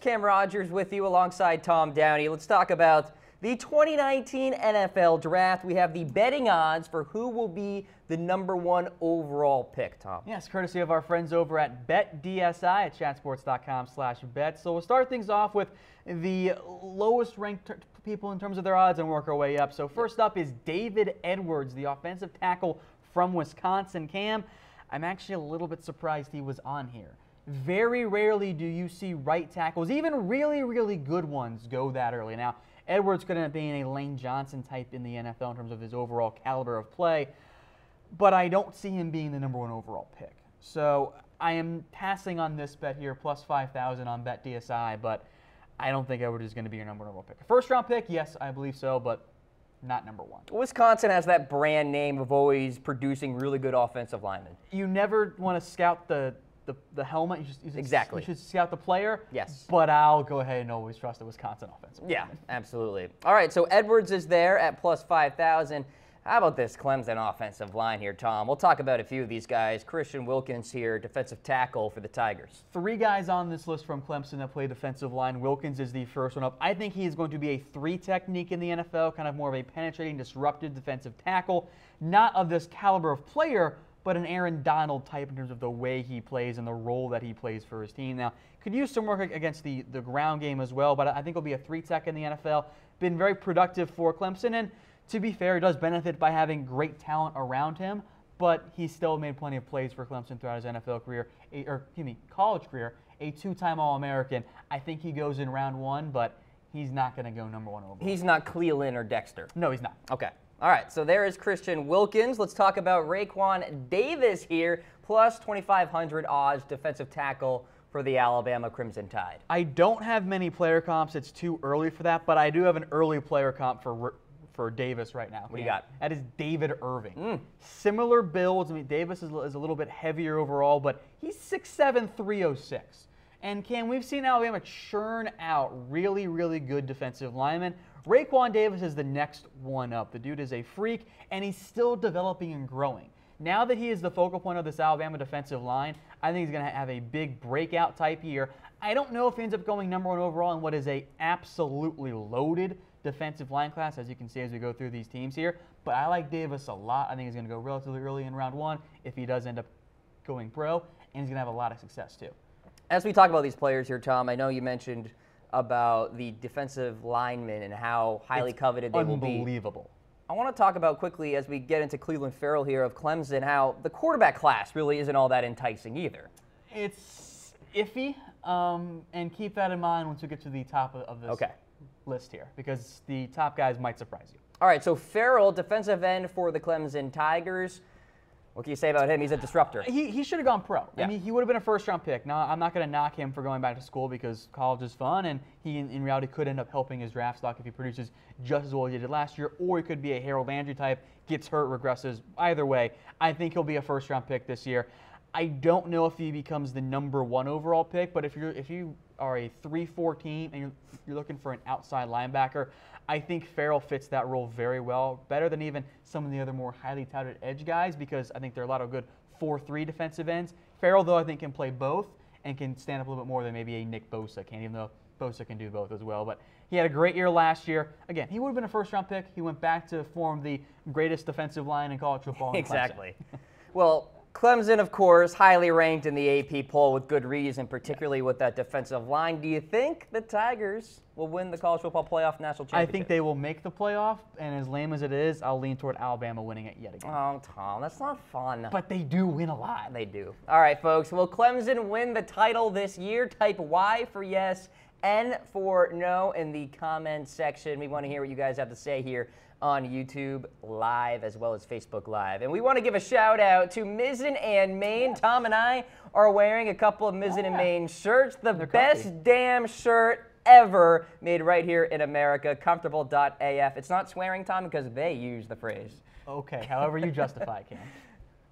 Cam Rogers with you alongside Tom Downey. Let's talk about the 2019 NFL Draft. We have the betting odds for who will be the #1 overall pick, Tom. Yes, courtesy of our friends over at BetDSI at chatsports.com/bet. So we'll start things off with the lowest ranked people in terms of their odds and work our way up. So first up is David Edwards, the offensive tackle from Wisconsin. Cam, I'm actually a little bit surprised he was on here. Very rarely do you see right tackles, even really, really good ones, go that early. Now, Edwards could end up being a Lane Johnson type in the NFL in terms of his overall caliber of play, but I don't see him being the #1 overall pick. So I am passing on this bet here, plus 5,000 on BetDSI, but I don't think Edwards is going to be your #1 overall pick. First round pick, yes, I believe so, but not #1. Wisconsin has that brand name of always producing really good offensive linemen. You never want to scout the helmet. Exactly. You should scout the player. Yes. But I'll go ahead and always trust the Wisconsin offensive lineman. Yeah, absolutely. All right, so Edwards is there at plus 5,000. How about this Clemson offensive line here, Tom? We'll talk about a few of these guys. Christian Wilkins here, defensive tackle for the Tigers. 3 guys on this list from Clemson that play defensive line. Wilkins is the first one up. I think he is going to be a 3 technique in the NFL, kind of more of a penetrating, disruptive defensive tackle. Not of this caliber of player, but an Aaron Donald type in terms of the way he plays and the role that he plays for his team. Now, could use some work against the ground game as well, but I think he'll be a 3 tech in the NFL. Been very productive for Clemson, and to be fair, he does benefit by having great talent around him, but he's still made plenty of plays for Clemson throughout his NFL career, college career, a 2-time All-American. I think he goes in round 1, but he's not going to go #1 overall. He's not Cleveland or Dexter. No, he's not. Okay. All right, so there is Christian Wilkins. Let's talk about Raekwon Davis here, plus 2,500 odds, defensive tackle for the Alabama Crimson Tide. I don't have many player comps. It's too early for that, but I do have an early player comp for Davis right now. What do you got? That is David Irving. Similar builds. I mean, Davis is a little bit heavier overall, but he's 6'7", 306. And Cam, we've seen Alabama churn out really, really good defensive linemen. Raekwon Davis is the next one up. The dude is a freak, and he's still developing and growing. Now that he is the focal point of this Alabama defensive line, I think he's going to have a big breakout type year. I don't know if he ends up going #1 overall in what is a absolutely loaded defensive line class, as you can see as we go through these teams here. But I like Davis a lot. I think he's going to go relatively early in round 1 if he does end up going pro, and he's going to have a lot of success too. As we talk about these players here, Tom, I know you mentioned about the defensive linemen and how highly coveted they will be. Unbelievable. I want to talk about quickly as we get into Cleveland Farrell here of Clemson, how the quarterback class really isn't all that enticing either. It's iffy, and keep that in mind once we get to the top of this list here, because the top guys might surprise you. All right, so Farrell, defensive end for the Clemson Tigers. What can you say about him? He's a disruptor. He should have gone pro. Yeah. I mean, he would have been a first-round pick. Now, I'm not going to knock him for going back to school because college is fun, and he, in reality, could end up helping his draft stock if he produces just as well as he did last year, or he could be a Harold Landry type, gets hurt, regresses. Either way, I think he'll be a first-round pick this year. I don't know if he becomes the #1 overall pick, but if you are a 3-4 team and you're looking for an outside linebacker, I think Farrell fits that role very well, better than even some of the other more highly touted edge guys, because I think there are a lot of good 4-3 defensive ends. Farrell, though, I think can play both and can stand up a little bit more than maybe a Nick Bosa can, even though Bosa can do both as well. But he had a great year last year. Again, he would have been a first-round pick. He went back to form the greatest defensive line in college football. Exactly. Well, Clemson, of course, highly ranked in the AP poll with good reason, particularly with that defensive line. Do you think the Tigers will win the college football playoff national championship? I think they will make the playoff, and as lame as it is, I'll lean toward Alabama winning it yet again. Oh, Tom, that's not fun. But they do win a lot. They do. All right, folks. Will Clemson win the title this year? Type Y for yes, N for no in the comments section. We want to hear what you guys have to say here on YouTube Live as well as Facebook Live. And we want to give a shout out to Mizzen and Main. Yes. Tom and I are wearing a couple of Mizzen and Main shirts. The best damn shirt ever made right here in America. Comfortable.af. It's not swearing, Tom, because they use the phrase. Okay, however you justify it, Cam.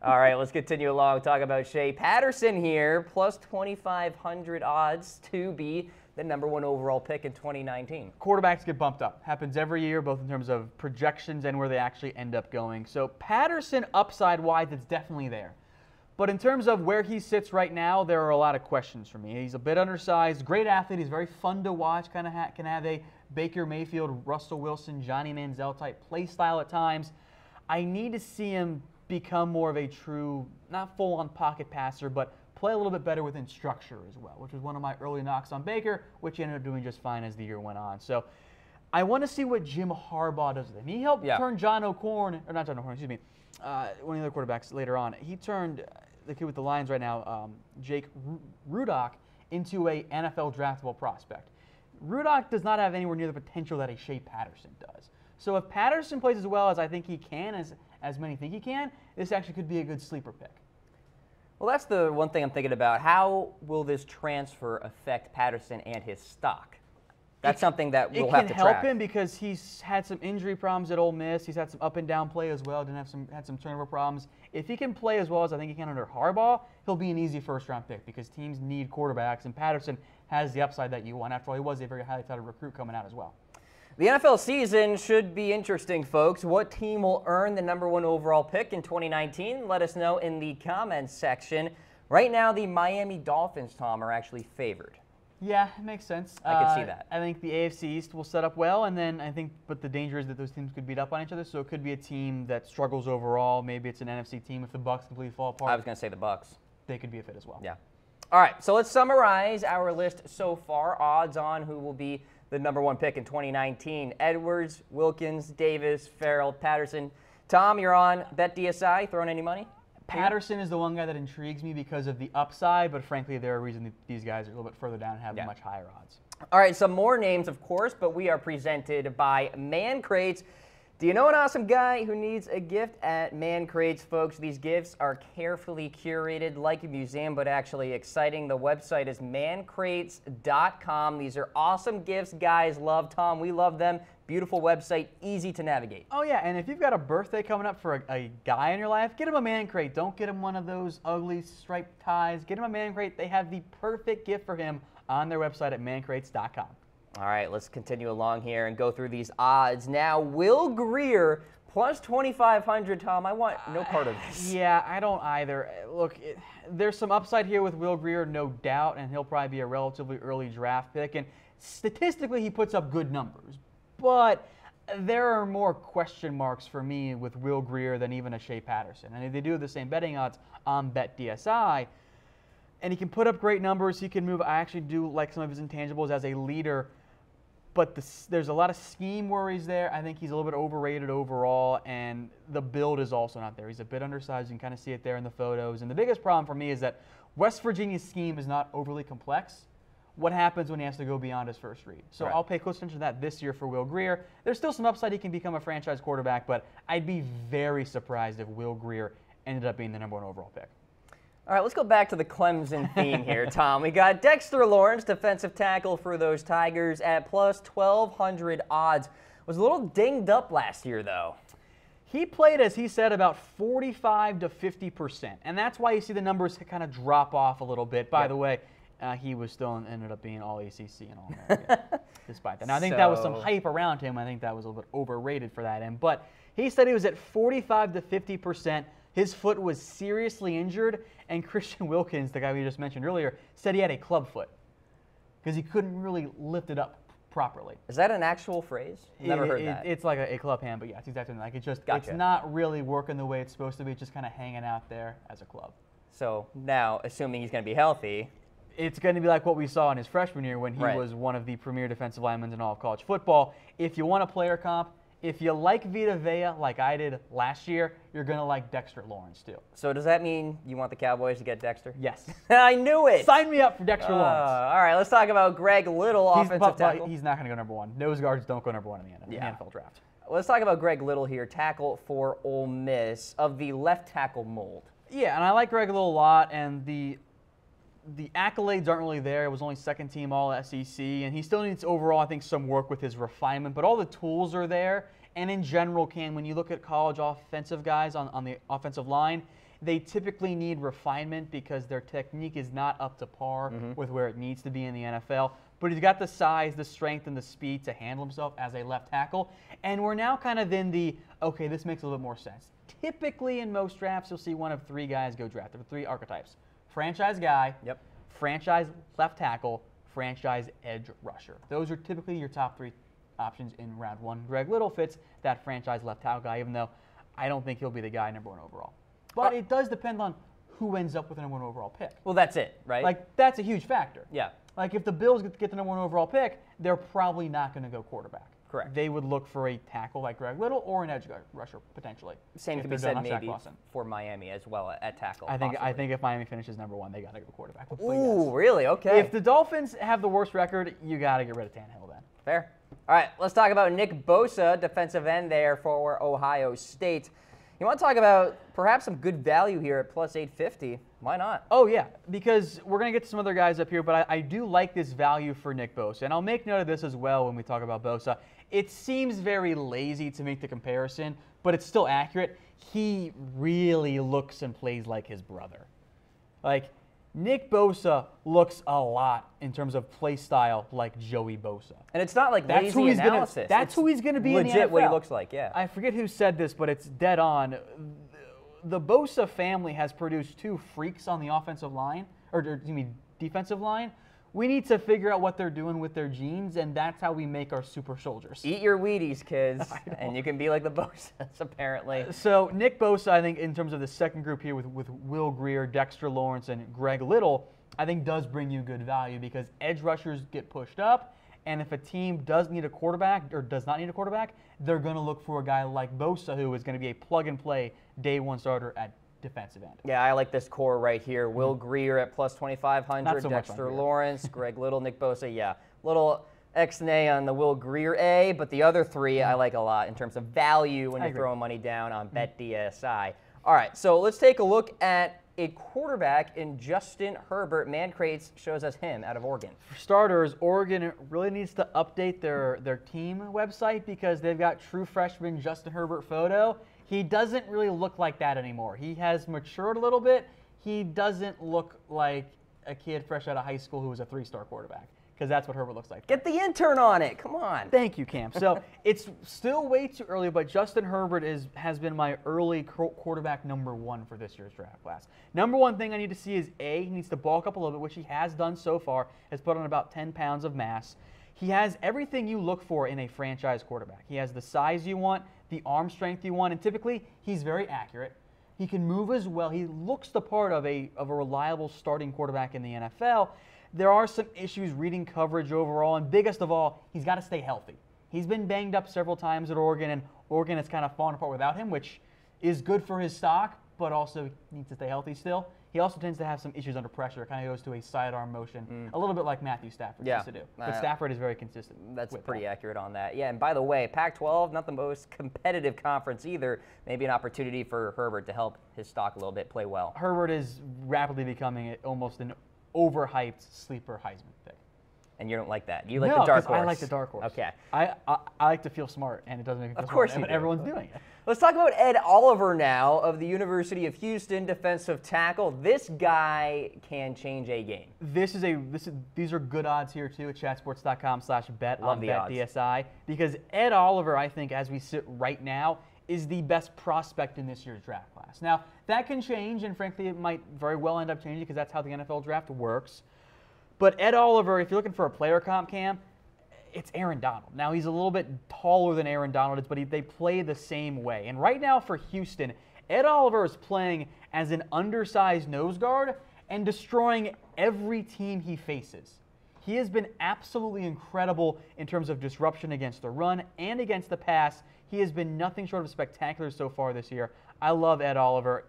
All right, let's continue along. Talk about Shea Patterson here, plus 2,500 odds to be the #1 overall pick in 2019. Quarterbacks get bumped up. Happens every year, both in terms of projections and where they actually end up going. So Patterson, upside-wise, it's definitely there. But in terms of where he sits right now, there are a lot of questions for me. He's a bit undersized, great athlete. He's very fun to watch, kind of can have a Baker Mayfield, Russell Wilson, Johnny Manziel type play style at times. I need to see him become more of a true, not full-on pocket passer, but play a little bit better within structure as well, which was one of my early knocks on Baker, which he ended up doing just fine as the year went on. So I want to see what Jim Harbaugh does with him. He helped turn John O'Korn, or not John O'Korn, excuse me, one of the other quarterbacks later on. He turned the kid with the Lions right now, Jake Rudock, into a NFL draftable prospect. Rudock does not have anywhere near the potential that a Shea Patterson does. So if Patterson plays as well as I think he can, as many think he can, this actually could be a good sleeper pick. Well, that's the one thing I'm thinking about. How will this transfer affect Patterson and his stock? That's something that we'll have to track. It can help him because he's had some injury problems at Ole Miss. He's had some up and down play as well. Had some turnover problems. If he can play as well as I think he can under Harbaugh, he'll be an easy first-round pick because teams need quarterbacks, and Patterson has the upside that you want. After all, he was a very highly touted recruit coming out as well. The NFL season should be interesting, folks. What team will earn the #1 overall pick in 2019? Let us know in the comments section. Right now, the Miami Dolphins, Tom, are actually favored. Yeah, it makes sense. I can see that. I think the AFC East will set up well, and then I think, but the danger is that those teams could beat up on each other, so it could be a team that struggles overall. Maybe it's an NFC team if the Bucs completely fall apart. I was going to say the Bucs. They could be a fit as well. Yeah. All right, so let's summarize our list so far. Odds on who will be the #1 pick in 2019. Edwards, Wilkins, Davis, Farrell, Patterson. Tom, you're on BetDSI. Throwing any money? Patterson is the one guy that intrigues me because of the upside, but frankly, there are reasons that these guys are a little bit further down and have much higher odds. All right, some more names, of course, but we are presented by Man Crates. Do you know an awesome guy who needs a gift at Man Crates, folks? These gifts are carefully curated like a museum, but actually exciting. The website is mancrates.com. These are awesome gifts guys love. Tom, we love them. Beautiful website, easy to navigate. Oh, yeah, and if you've got a birthday coming up for a guy in your life, get him a Man Crate. Don't get him one of those ugly striped ties. Get him a Man Crate. They have the perfect gift for him on their website at mancrates.com. All right, let's continue along here and go through these odds. Now, Will Grier plus 2,500, Tom. I want no part of this. Yeah, I don't either. Look, there's some upside here with Will Grier, no doubt, and he'll probably be a relatively early draft pick. And statistically, he puts up good numbers. But there are more question marks for me with Will Grier than even a Shea Patterson. And they do have the same betting odds on BetDSI. And he can put up great numbers. He can move. I actually do like some of his intangibles as a leader. But there's a lot of scheme worries there. I think he's a little bit overrated overall, and the build is also not there. He's a bit undersized. You can kind of see it there in the photos. And the biggest problem for me is that West Virginia's scheme is not overly complex. What happens when he has to go beyond his first read? So I'll pay close attention to that this year for Will Grier. There's still some upside he can become a franchise quarterback, but I'd be very surprised if Will Grier ended up being the #1 overall pick. All right, let's go back to the Clemson theme here, Tom. We got Dexter Lawrence, defensive tackle for those Tigers, at plus 1,200 odds. Was a little dinged up last year, though. He played, as he said, about 45 to 50%, and that's why you see the numbers kind of drop off a little bit. By the way, he was still ended up being all ACC and all American, despite that. Now, I think that was some hype around him. I think that was a little bit overrated for that end. But he said he was at 45 to 50%. His foot was seriously injured, and Christian Wilkins, the guy we just mentioned earlier, said he had a club foot because he couldn't really lift it up properly. Is that an actual phrase? Never heard that. It's like a club hand, but yeah, it's exactly like it just it's not really working the way it's supposed to be. It's just kind of hanging out there as a club. So now, assuming he's going to be healthy, it's going to be like what we saw in his freshman year when he was one of the premier defensive linemen in all of college football. If you want a player comp, if you like Vita Vea like I did last year, you're going to like Dexter Lawrence too. So does that mean you want the Cowboys to get Dexter? Yes. I knew it. Sign me up for Dexter Lawrence. All right, let's talk about Greg Little, offensive tackle. He's not going to go #1. Nose guards don't go #1 in the NFL draft. Let's talk about Greg Little here, tackle for Ole Miss, of the left tackle mold. Yeah, and I like Greg Little a lot, and the accolades aren't really there. It was only second team all SEC, and he still needs overall, I think, some work with his refinement, but all the tools are there. And in general, when you look at college offensive guys on the offensive line, they typically need refinement because their technique is not up to par with where it needs to be in the NFL. But he's got the size, the strength, and the speed to handle himself as a left tackle. And we're now kind of in the, okay, this makes a little bit more sense. typically in most drafts, you'll see one of 3 guys go draft. There are 3 archetypes. Franchise guy, franchise left tackle, franchise edge rusher. Those are typically your top 3 options in round 1. Greg Little fits that franchise left tackle guy, even though I don't think he'll be the guy number 1 overall. But it does depend on who ends up with the number 1 overall pick. Well, that's it, right? Like, that's a huge factor. Yeah. Like, if the Bills get the number 1 overall pick, they're probably not going to go quarterback. Correct. They would look for a tackle like Greg Little or an edge rusher, potentially. Same can be said maybe for Miami as well at tackle. I think if Miami finishes number 1, they got to go quarterback. Ooh, really? Okay. If the Dolphins have the worst record, you got to get rid of Tannehill then. Fair. All right, let's talk about Nick Bosa, defensive end there for Ohio State. You want to talk about perhaps some good value here at plus 850. Why not? Oh, yeah, because we're going to get to some other guys up here, but I do like this value for Nick Bosa. And I'll make note of this as well when we talk about Bosa. It seems very lazy to make the comparison, but it's still accurate. He really looks and plays like his brother. Like, Nick Bosa looks a lot in terms of play style like Joey Bosa. And it's not like lazy analysis. That's who he's going to be in the NFL. Legit what he looks like, yeah. I forget who said this, but it's dead on. The Bosa family has produced 2 freaks on the offensive line, or excuse me, defensive line. We need to figure out what they're doing with their genes, and that's how we make our super soldiers. Eat your Wheaties, kids, and you can be like the Bosas, apparently. So Nick Bosa, I think, in terms of the second group here with Will Grier, Dexter Lawrence, and Greg Little, I think does bring you good value because edge rushers get pushed up, and if a team does need a quarterback or does not need a quarterback, they're going to look for a guy like Bosa who is going to be a plug-and-play day 1 starter at defensive end. Yeah, I like this core right here. Will Grier at plus 2,500, Dexter Lawrence, Greg Little, Nick Bosa. Yeah, little X-nay on the Will Grier A, but the other 3 I like a lot in terms of value when you're throwing money down on BetDSI. All right, so let's take a look at a quarterback in Justin Herbert. ManCrates shows us him out of Oregon. For starters, Oregon really needs to update their team website because they've got true freshman Justin Herbert photo. He doesn't really look like that anymore. He has matured a little bit. He doesn't look like a kid fresh out of high school who was a 3-star quarterback, because that's what Herbert looks like. Get the intern on it. Come on. Thank you, Cam. So it's still way too early, but Justin Herbert has been my early quarterback number 1 for this year's draft class. Number 1 thing I need to see is he needs to bulk up a little bit, which he has done so far, has put on about 10 pounds of mass. He has everything you look for in a franchise quarterback. He has the size you want, the arm strength you want, and typically he's very accurate. He can move as well. He looks the part of a reliable starting quarterback in the NFL. There are some issues reading coverage overall, and biggest of all, he's got to stay healthy. He's been banged up several times at Oregon, and Oregon has kind of fallen apart without him, which is good for his stock, but also needs to stay healthy still. He also tends to have some issues under pressure. It kind of goes to a sidearm motion, a little bit like Matthew Stafford used to do. But Stafford is very consistent. That's pretty accurate on that. Yeah, and by the way, Pac-12, not the most competitive conference either. Maybe an opportunity for Herbert to help his stock a little bit, play well. Herbert is rapidly becoming almost an overhyped sleeper Heisman pick. And you don't like that. You like the dark horse. I like the dark horse. Okay. I like to feel smart, and it doesn't make me feel of course smart, but everyone's doing it. Let's talk about Ed Oliver now of the University of Houston, defensive tackle. This guy can change a game. These are good odds here too at chatsports.com/bet on BetDSI, because Ed Oliver, I think, as we sit right now, is the best prospect in this year's draft class. Now, that can change, and frankly, it might very well end up changing because that's how the NFL draft works. But Ed Oliver, if you're looking for a player comp, Cam, it's Aaron Donald. Now, he's a little bit taller than Aaron Donald is, but they play the same way. And right now for Houston, Ed Oliver is playing as an undersized nose guard and destroying every team he faces. He has been absolutely incredible in terms of disruption against the run and against the pass. He has been nothing short of spectacular so far this year. I love Ed Oliver.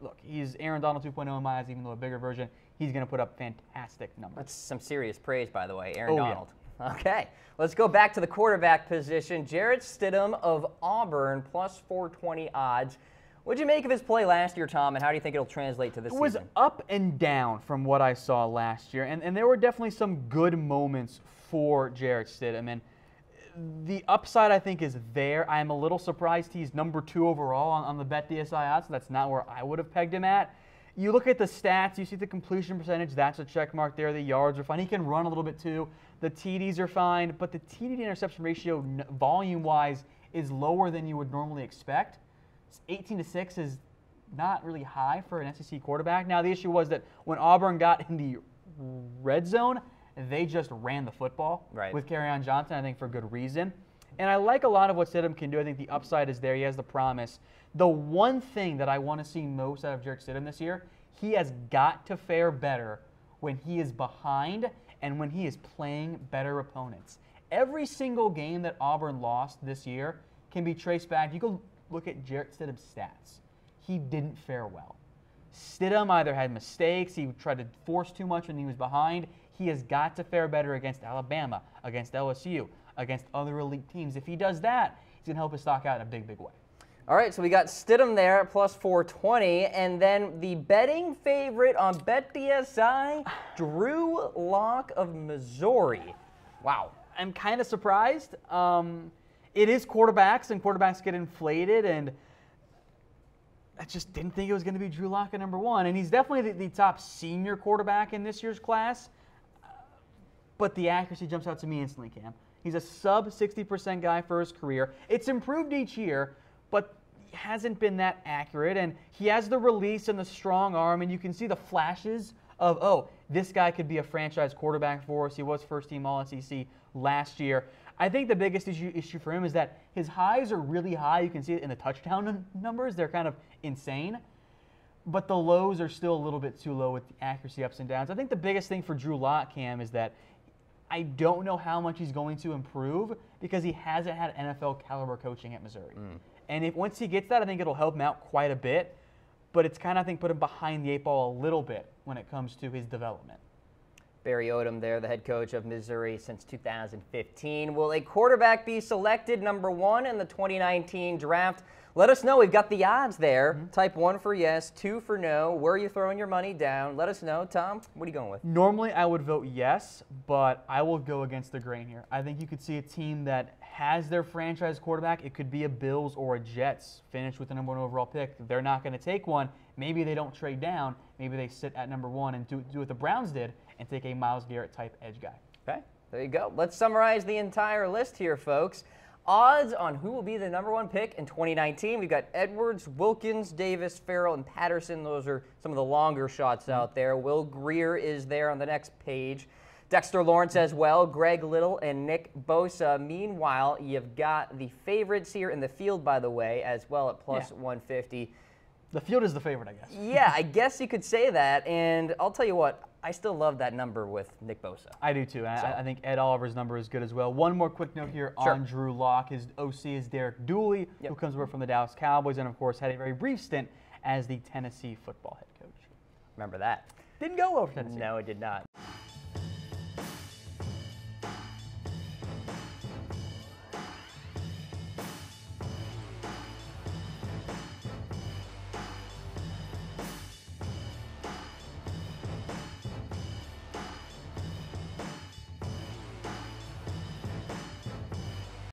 Look, he's Aaron Donald 2.0 in my eyes, even though a bigger version. He's going to put up fantastic numbers. That's some serious praise, by the way, Aaron Donald. Yeah. Okay, let's go back to the quarterback position. Jarrett Stidham of Auburn, plus 420 odds. What did you make of his play last year, Tom, and how do you think it'll translate to this season? It was up and down from what I saw last year, and there were definitely some good moments for Jarrett Stidham. And the upside, I think, is there. I'm a little surprised he's number 2 overall on the BetDSI odds. That's not where I would have pegged him at. You look at the stats, you see the completion percentage, that's a check mark there. The yards are fine. He can run a little bit too. The TDs are fine, but the TD to interception ratio, volume-wise, is lower than you would normally expect. 18-6 is not really high for an SEC quarterback. Now, the issue was that when Auburn got in the red zone, they just ran the football with Kerryon Johnson, I think for good reason. And I like a lot of what Stidham can do. I think the upside is there. He has the promise. The one thing that I want to see most out of Jarrett Stidham this year, he has got to fare better when he is behind and when he is playing better opponents. Every single game that Auburn lost this year can be traced back. You go look at Jarrett Stidham's stats. He didn't fare well. Stidham either had mistakes, he tried to force too much when he was behind. He has got to fare better against Alabama, against LSU, against other elite teams. If he does that, he's going to help his stock out in a big, big way. All right, so we got Stidham there at plus 420, and then the betting favorite on BetDSI, Drew Lock of Missouri. Wow. I'm kind of surprised. It is quarterbacks, and quarterbacks get inflated, and I just didn't think it was going to be Drew Lock at number 1. And he's definitely the top senior quarterback in this year's class, but the accuracy jumps out to me instantly, Cam. He's a sub 60% guy for his career. It's improved each year, but he hasn't been that accurate, and he has the release and the strong arm, and you can see the flashes of, oh, this guy could be a franchise quarterback for us. He was first-team All-SEC last year. I think the biggest issue for him is that his highs are really high. You can see it in the touchdown numbers. They're kind of insane. But the lows are still a little bit too low with the accuracy ups and downs. I think the biggest thing for Drew Lock, Cam, is that I don't know how much he's going to improve because he hasn't had NFL caliber coaching at Missouri. And once he gets that, I think it'll help him out quite a bit. But it's kind of, I think, put him behind the 8 ball a little bit when it comes to his development. Barry Odom there, the head coach of Missouri since 2015. Will a quarterback be selected number 1 in the 2019 draft? Let us know. We've got the odds there. Type 1 for yes, 2 for no. Where are you throwing your money down? Let us know. Tom, what are you going with? Normally, I would vote yes, but I will go against the grain here. I think you could see a team that has their franchise quarterback. It could be a Bills or a Jets finish with the number 1 overall pick. They're not going to take one. Maybe they don't trade down. Maybe they sit at number 1 and do what the Browns did and take a Myles Garrett type edge guy. Okay, there you go. Let's summarize the entire list here, folks. Odds on who will be the number 1 pick in 2019. We've got Edwards, Wilkins, Davis, Farrell, and Patterson. Those are some of the longer shots out there. Will Greer is there on the next page. Dexter Lawrence as well, Greg Little, and Nick Bosa. Meanwhile, you've got the favorites here in the field, by the way, as well at plus 150. The field is the favorite, I guess. Yeah, I guess you could say that. And I'll tell you what, I still love that number with Nick Bosa. I do too. I think Ed Oliver's number is good as well. One more quick note here on Drew Lock. His OC is Derek Dooley, who comes over from the Dallas Cowboys and, of course, had a very brief stint as the Tennessee football head coach. Remember that. Didn't go over Tennessee. No, it did not.